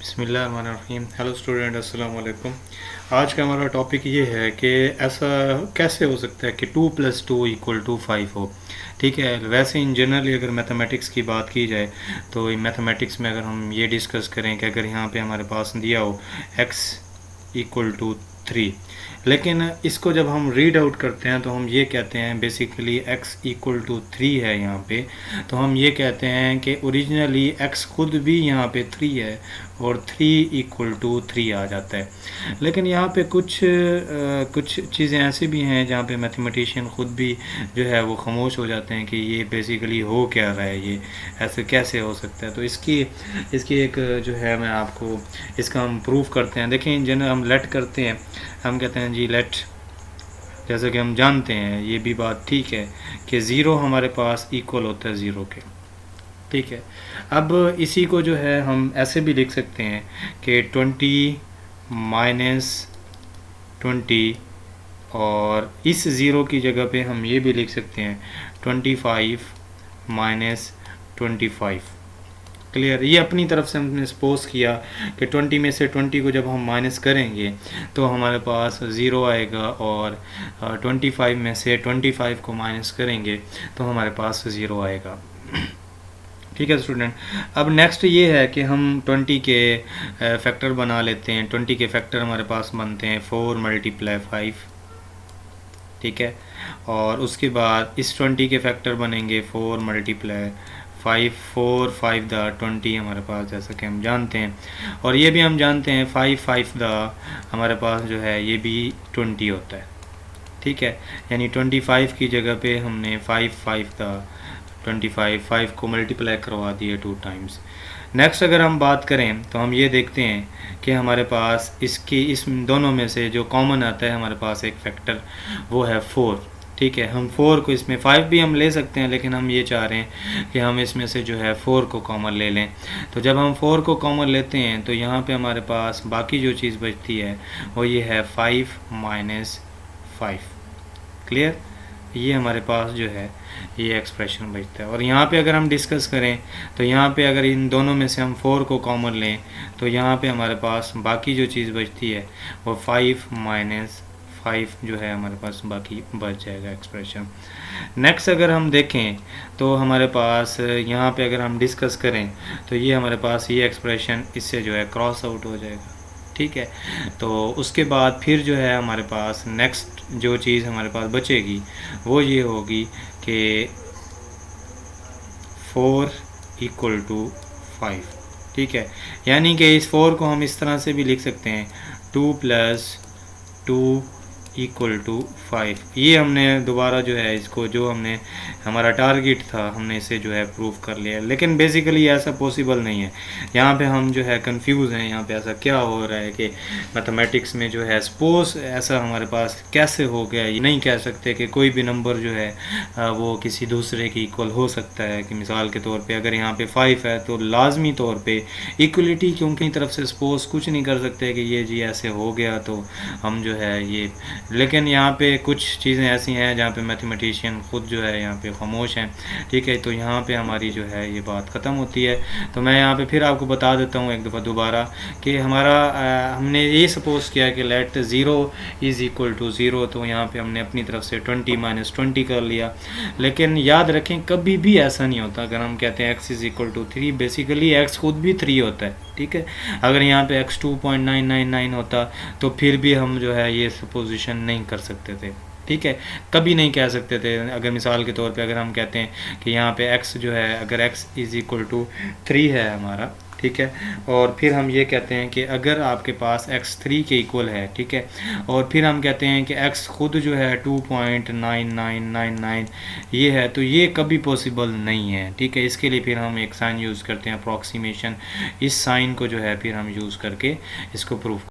बिस्मिल्लाहिर्रहमानिर्रहीम। Hello student, अस्सलाम वालेकुम। आज का हमारा टॉपिक ये है कि ऐसा कैसे हो सकता है कि 2 + 2 = 5 हो। ठीक है, वैसे इन जनरली अगर मैथमेटिक्स की बात की जाए तो मैथमेटिक्स में अगर हम ये डिस्कस करें कि अगर यहाँ पे हमारे पास दिया हो x = 3, लेकिन इसको जब हम रीड आउट करते हैं तो हम ये कहते हैं बेसिकली x = 3 है यहाँ पे, तो हम ये कहते हैं कि ओरिजिनली x खुद भी यहाँ पे 3 है और 3 = 3 आ जाता है। लेकिन यहाँ पे कुछ चीज़ें ऐसी भी हैं जहाँ पे मैथमेटिशियन ख़ुद भी जो है वो खामोश हो जाते हैं कि ये बेसिकली हो क्या रहा है, ये ऐसे कैसे हो सकता है। तो इसकी एक जो है मैं आपको इसका हम प्रूफ करते हैं। देखें, इन जनरल हम लेट करते हैं, हम कहते हैं जी लेट, जैसे कि हम जानते हैं ये भी बात ठीक है कि ज़ीरो हमारे पास इक्वल होता है ज़ीरो के। ठीक है, अब इसी को जो है हम ऐसे भी लिख सकते हैं कि 20 - 20, और इस ज़ीरो की जगह पे हम ये भी लिख सकते हैं 25 - 25। क्लियर, ये अपनी तरफ से हमने सपोज किया कि 20 में से 20 को जब हम माइनस करेंगे तो हमारे पास ज़ीरो आएगा, और 25 में से 25 को माइनस करेंगे तो हमारे पास ज़ीरो आएगा। ठीक है स्टूडेंट, अब नेक्स्ट ये है कि हम 20 के फैक्टर बना लेते हैं। 20 के फैक्टर हमारे पास बनते हैं 4 × 5। ठीक है, और उसके बाद इस 20 के फैक्टर बनेंगे 4 × 5, 4 5 दा 20 हमारे पास, जैसा कि हम जानते हैं। और ये भी हम जानते हैं 5 5 दा हमारे पास जो है ये भी 20 होता है। ठीक है, यानी 25 की जगह पे हमने 5 5 दा 25 5 को मल्टीप्लाई करवा दिए 2 टाइम्स। नेक्स्ट अगर हम बात करें तो हम ये देखते हैं कि हमारे पास इस दोनों में से जो कॉमन आता है हमारे पास एक फैक्टर, वो है 4। ठीक है, हम 4 को, इसमें 5 भी हम ले सकते हैं लेकिन हम ये चाह रहे हैं कि हम इसमें से जो है 4 को कॉमन ले लें। तो जब हम 4 को कॉमन लेते हैं तो यहाँ पे हमारे पास बाकी जो चीज़ बचती है वो ये है 5 - 5। क्लियर, ये हमारे पास जो है ये एक्सप्रेशन बचता है। और यहाँ पे अगर हम डिस्कस करें तो यहाँ पे अगर इन दोनों में से हम 4 को कॉमन लें तो यहाँ पे हमारे पास बाकी जो चीज़ बचती है वो 5 - 5 जो है हमारे पास बाकी बच जाएगा एक्सप्रेशन। नेक्स्ट अगर हम देखें तो हमारे पास यहाँ पे अगर हम डिस्कस करें तो ये हमारे पास ये एक्सप्रेशन इससे जो है क्रॉस आउट हो जाएगा। ठीक है, तो उसके बाद फिर जो है हमारे पास नेक्स्ट जो चीज़ हमारे पास बचेगी वो ये होगी कि 4 = 5। ठीक है, यानी कि इस 4 को हम इस तरह से भी लिख सकते हैं 2 + 2 = 5। ये हमने दोबारा जो है इसको, जो हमने हमारा टारगेट था, हमने इसे जो है प्रूव कर लिया। लेकिन बेसिकली ऐसा पॉसिबल नहीं है। यहाँ पे हम जो है कंफ्यूज हैं, यहाँ पे ऐसा क्या हो रहा है कि मैथमेटिक्स में जो है सपोज ऐसा हमारे पास कैसे हो गया। ये नहीं कह सकते कि कोई भी नंबर जो है वो किसी दूसरे के इक्वल हो सकता है। कि मिसाल के तौर पे अगर यहाँ पे 5 है तो लाजमी तौर पे इक्वलिटी क्योंकि तरफ से सपोज कुछ नहीं कर सकते कि ये जी ऐसे हो गया तो हम जो है ये। लेकिन यहाँ पे कुछ चीज़ें ऐसी हैं जहाँ पे मैथमेटिशियन ख़ुद जो है यहाँ पे खामोश हैं। ठीक है, तो यहाँ पे हमारी जो है ये बात ख़त्म होती है। तो मैं यहाँ पे फिर आपको बता देता हूँ एक दफ़ा दोबारा कि हमने ये सपोज किया कि लेट 0 = 0, तो यहाँ पे हमने अपनी तरफ से 20 - 20 कर लिया। लेकिन याद रखें कभी भी ऐसा नहीं होता। अगर हम कहते हैं x = 3, बेसिकली x खुद भी 3 होता है। ठीक है, अगर यहाँ पे x 2.999 होता तो फिर भी हम जो है ये सपोजिशन नहीं कर सकते थे। ठीक है, कभी नहीं कह सकते थे। अगर मिसाल के तौर पे अगर हम कहते हैं कि यहाँ पे x जो है, अगर x = 3 है हमारा, ठीक है, और फिर हम ये कहते हैं कि अगर आपके पास x 3 के इक्वल है, ठीक है, और फिर हम कहते हैं कि x खुद जो है 2.9999 ये है, तो ये कभी पॉसिबल नहीं है। ठीक है, इसके लिए फिर हम एक साइन यूज़ करते हैं अप्रॉक्सीमेशन। इस साइन को जो है फिर हम यूज़ करके इसको प्रूफ